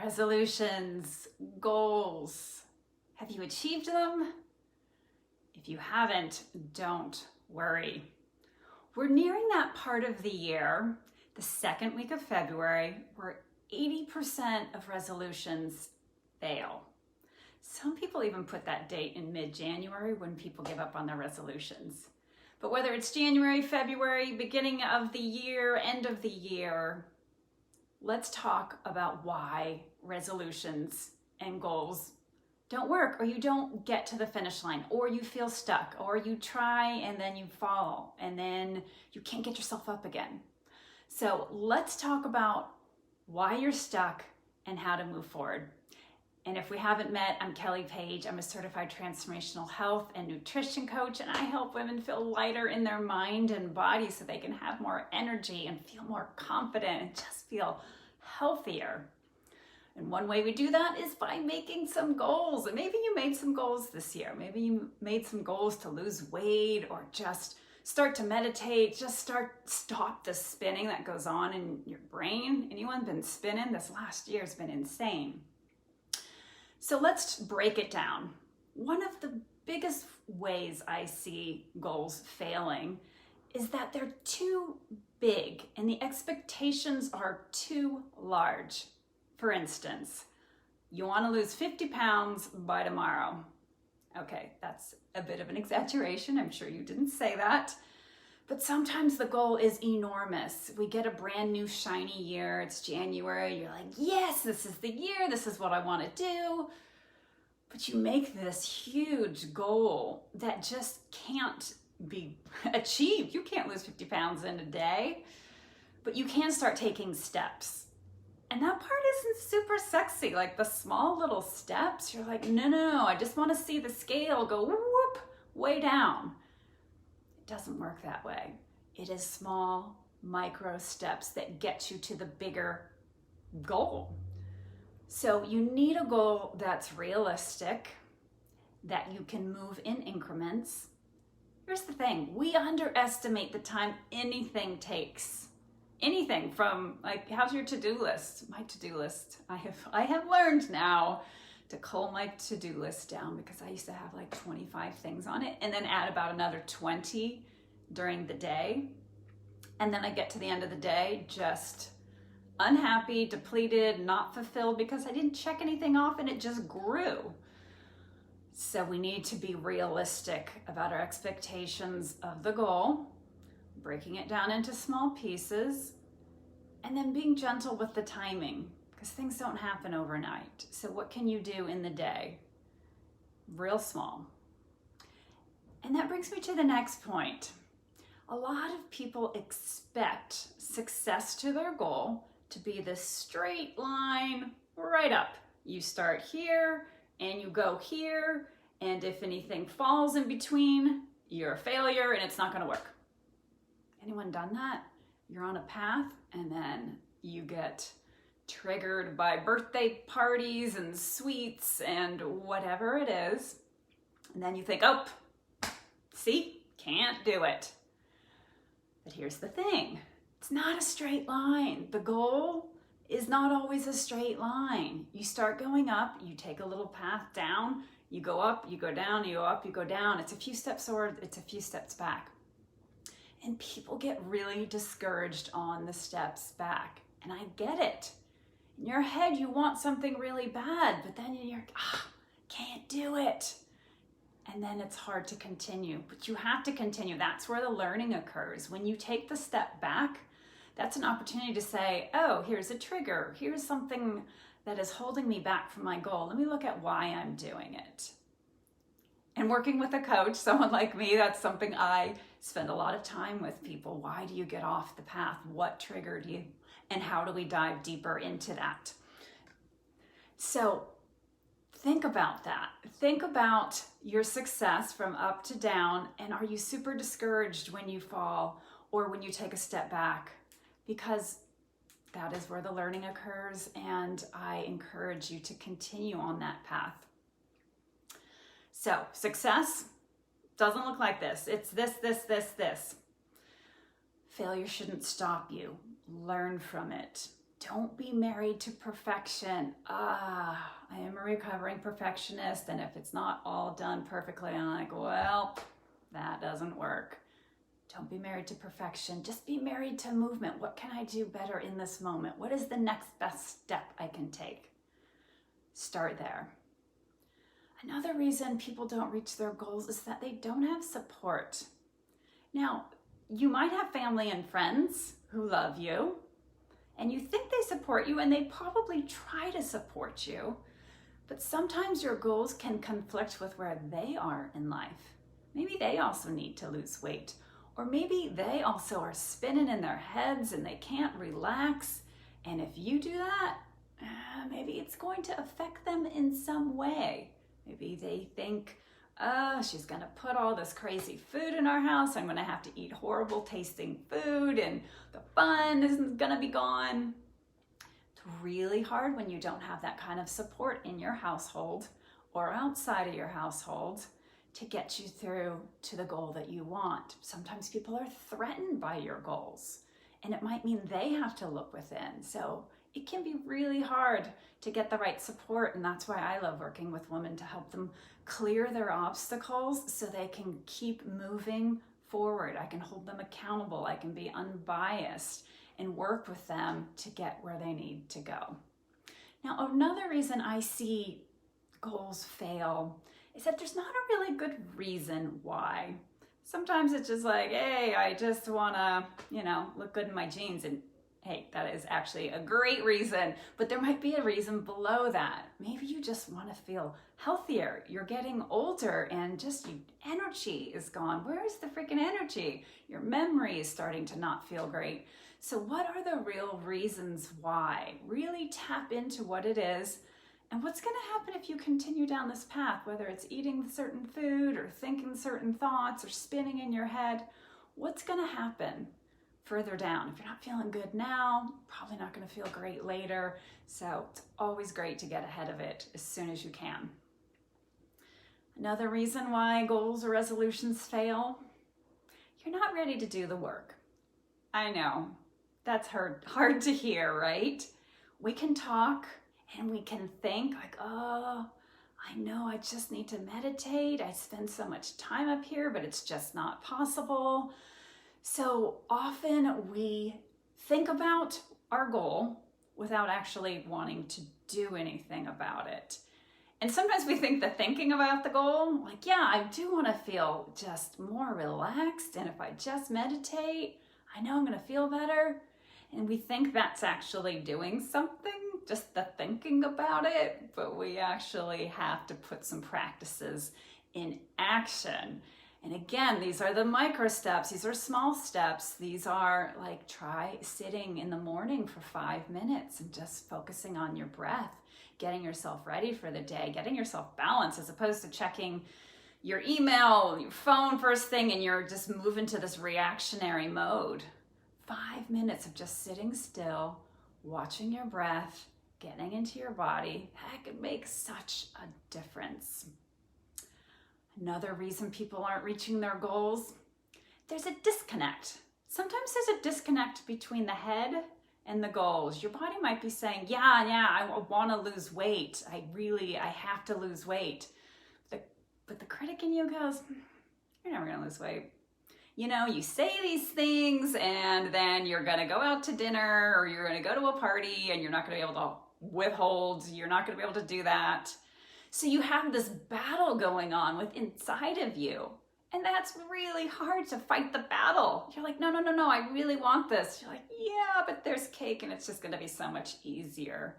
resolutions, goals. Have you achieved them? If you haven't, don't worry. We're nearing that part of the year, the second week of February, where 80% of resolutions fail. Some people even put that date in mid-January when people give up on their resolutions. But whether it's January, February, beginning of the year, end of the year, let's talk about why resolutions and goals don't work, or you don't get to the finish line, or you feel stuck, or you try and then you fall and then you can't get yourself up again. So let's talk about why you're stuck and how to move forward. And if we haven't met, I'm Kelly Page. I'm a certified transformational health and nutrition coach, and I help women feel lighter in their mind and body so they can have more energy and feel more confident and just feel healthier. And one way we do that is by making some goals. And maybe you made some goals this year. Maybe you made some goals to lose weight, or just start to meditate, just stop the spinning that goes on in your brain. Anyone been spinning? This last year has been insane. So let's break it down. One of the biggest ways I see goals failing is that they're too big and the expectations are too large. For instance, you want to lose 50 pounds by tomorrow. Okay, that's a bit of an exaggeration. I'm sure you didn't say that. But sometimes the goal is enormous. We get a brand new shiny year. It's January. You're like, yes, this is the year. This is what I want to do. But you make this huge goal that just can't be achieved. You can't lose 50 pounds in a day, but you can start taking steps. And that part isn't super sexy. Like the small little steps, you're like, no, I just want to see the scale go whoop, way down. Doesn't work that way. It is small micro steps that get you to the bigger goal. So you need a goal that's realistic, that you can move in increments. Here's the thing, we underestimate the time anything takes. Anything from, like, how's your to-do list? My to-do list, I have learned now to cull my to-do list down, because I used to have like 25 things on it and then add about another 20 during the day. And then I get to the end of the day just unhappy, depleted, not fulfilled because I didn't check anything off and it just grew. So we need to be realistic about our expectations of the goal, breaking it down into small pieces, and then being gentle with the timing, because things don't happen overnight. So what can you do in the day? Real small. And that brings me to the next point. A lot of people expect success to their goal to be this straight line right up. You start here and you go here, and if anything falls in between, you're a failure and it's not going to work. Anyone done that? You're on a path and then you get triggered by birthday parties and sweets and whatever it is. And then you think, oh, see, can't do it. But here's the thing. It's not a straight line. The goal is not always a straight line. You start going up, you take a little path down, you go up, you go down, you go up, you go down. It's a few steps forward, it's a few steps back. And people get really discouraged on the steps back. And I get it. In your head, you want something really bad, but then you're, can't do it. And then it's hard to continue, but you have to continue. That's where the learning occurs. When you take the step back, that's an opportunity to say, oh, here's a trigger. Here's something that is holding me back from my goal. Let me look at why I'm doing it. And working with a coach, someone like me, that's something I spend a lot of time with people. Why do you get off the path? What triggered you? And how do we dive deeper into that? So think about that. Think about your success from up to down. And are you super discouraged when you fall or when you take a step back? Because that is where the learning occurs. And I encourage you to continue on that path. So success doesn't look like this. It's this, this, this, this. Failure shouldn't stop you. Learn from it. Don't be married to perfection. I am a recovering perfectionist, and if it's not all done perfectly, I'm like, well, that doesn't work. Don't be married to perfection. Just be married to movement. What can I do better in this moment? What is the next best step I can take? Start there. Another reason people don't reach their goals is that they don't have support. Now, you might have family and friends who love you, and you think they support you, and they probably try to support you, but sometimes your goals can conflict with where they are in life. Maybe they also need to lose weight, or maybe they also are spinning in their heads and they can't relax. And if you do that, maybe it's going to affect them in some way. Maybe they think, she's gonna put all this crazy food in our house. I'm gonna have to eat horrible tasting food and the fun is gonna be gone. It's really hard when you don't have that kind of support in your household or outside of your household to get you through to the goal that you want. Sometimes people are threatened by your goals, and it might mean they have to look within. So it can be really hard to get the right support, and that's why I love working with women to help them clear their obstacles so they can keep moving forward. I can hold them accountable. I can be unbiased and work with them to get where they need to go. Now, another reason I see goals fail is that there's not a really good reason why. Sometimes it's just like, hey, I just wanna, look good in my jeans, and hey, that is actually a great reason, but there might be a reason below that. Maybe you just want to feel healthier. You're getting older and just your energy is gone. Where is the freaking energy? Your memory is starting to not feel great. So what are the real reasons why? Really tap into what it is and what's going to happen if you continue down this path, whether it's eating certain food or thinking certain thoughts or spinning in your head. What's going to happen further down? If you're not feeling good now, probably not going to feel great later. So it's always great to get ahead of it as soon as you can. Another reason why goals or resolutions fail, you're not ready to do the work. I know, that's hard to hear, right? We can talk and we can think like, oh, I know I just need to meditate. I spend so much time up here, but it's just not possible. So often we think about our goal without actually wanting to do anything about it. And sometimes we think that thinking about the goal, like, yeah, I do want to feel just more relaxed. And if I just meditate, I know I'm going to feel better. And we think that's actually doing something, just the thinking about it. But we actually have to put some practices in action. And again, these are the micro steps. These are small steps. These are like, try sitting in the morning for 5 minutes and just focusing on your breath, getting yourself ready for the day, getting yourself balanced, as opposed to checking your email, your phone first thing, and you're just moving to this reactionary mode. 5 minutes of just sitting still, watching your breath, getting into your body, that could make such a difference. Another reason people aren't reaching their goals, there's a disconnect. Sometimes there's a disconnect between the head and the goals. Your body might be saying, yeah, I want to lose weight. I have to lose weight. But the critic in you goes, you're never going to lose weight. You say these things and then you're going to go out to dinner or you're going to go to a party and you're not going to be able to withhold. You're not going to be able to do that. So you have this battle going on with inside of you. And that's really hard to fight the battle. You're like, no, I really want this. You're like, yeah, but there's cake and it's just going to be so much easier.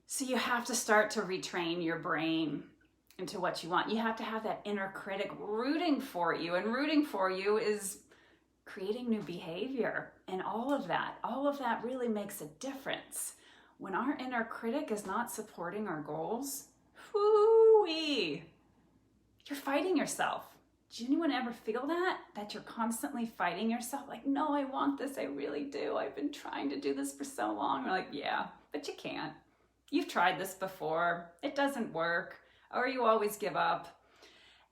So you have to start to retrain your brain into what you want. You have to have that inner critic rooting for you. And rooting for you is creating new behavior. And all of that really makes a difference. When our inner critic is not supporting our goals, whoo-wee, you're fighting yourself. Does anyone ever feel that? That you're constantly fighting yourself? Like, no, I want this. I really do. I've been trying to do this for so long. You're like, yeah, but you can't. You've tried this before. It doesn't work. Or you always give up.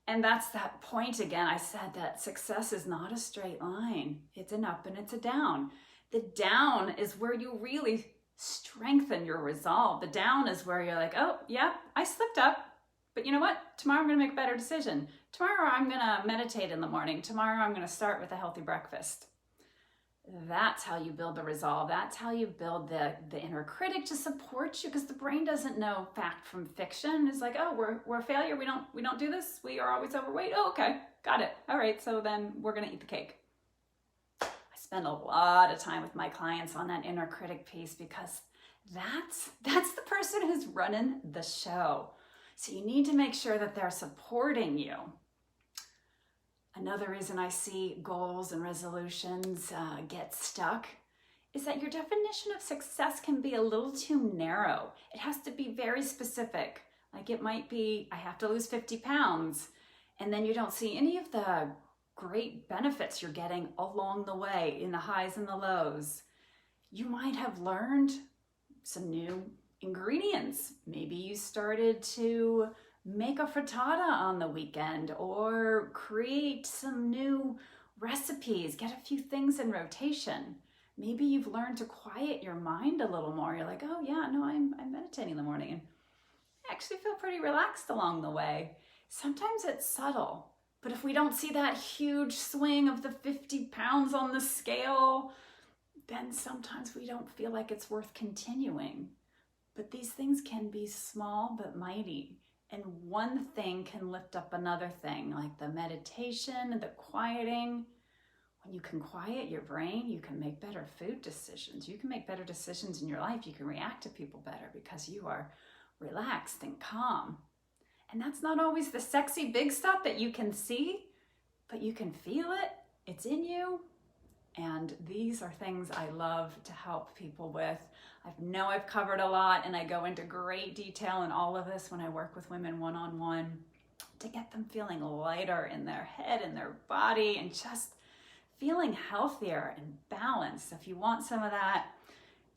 And that's that point again. I said that success is not a straight line. It's an up and it's a down. The down is where you really strengthen your resolve. The down is where you're like, oh, yeah, I slipped up, but you know what? Tomorrow I'm going to make a better decision. Tomorrow I'm going to meditate in the morning. Tomorrow I'm going to start with a healthy breakfast. That's how you build the resolve. That's how you build the inner critic to support you, because the brain doesn't know fact from fiction. It's like, oh, we're a failure. We don't do this. We are always overweight. Oh, okay, got it. All right, so then we're gonna eat the cake. I spend a lot of time with my clients on that inner critic piece, because that's the person who's running the show. So you need to make sure that they're supporting you. Another reason I see goals and resolutions get stuck is that your definition of success can be a little too narrow. It has to be very specific. Like it might be, I have to lose 50 pounds, and then you don't see any of the great benefits you're getting along the way in the highs and the lows. You might have learned some new ingredients. Maybe you started to make a frittata on the weekend, or create some new recipes, get a few things in rotation. Maybe you've learned to quiet your mind a little more. You're like, oh yeah, no, I'm meditating in the morning and I actually feel pretty relaxed along the way. Sometimes it's subtle, but if we don't see that huge swing of the 50 pounds on the scale, then sometimes we don't feel like it's worth continuing. But these things can be small but mighty. And one thing can lift up another thing, like the meditation, the quieting. When you can quiet your brain, you can make better food decisions. You can make better decisions in your life. You can react to people better because you are relaxed and calm. And that's not always the sexy big stuff that you can see, but you can feel it. It's in you. And these are things I love to help people with. I know I've covered a lot, and I go into great detail in all of this when I work with women one-on-one to get them feeling lighter in their head and their body and just feeling healthier and balanced. If you want some of that,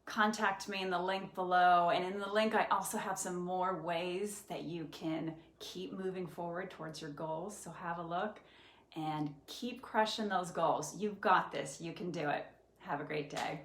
contact me in the link below. And in the link, I also have some more ways that you can keep moving forward towards your goals. So have a look and keep crushing those goals. You've got this. You can do it. Have a great day.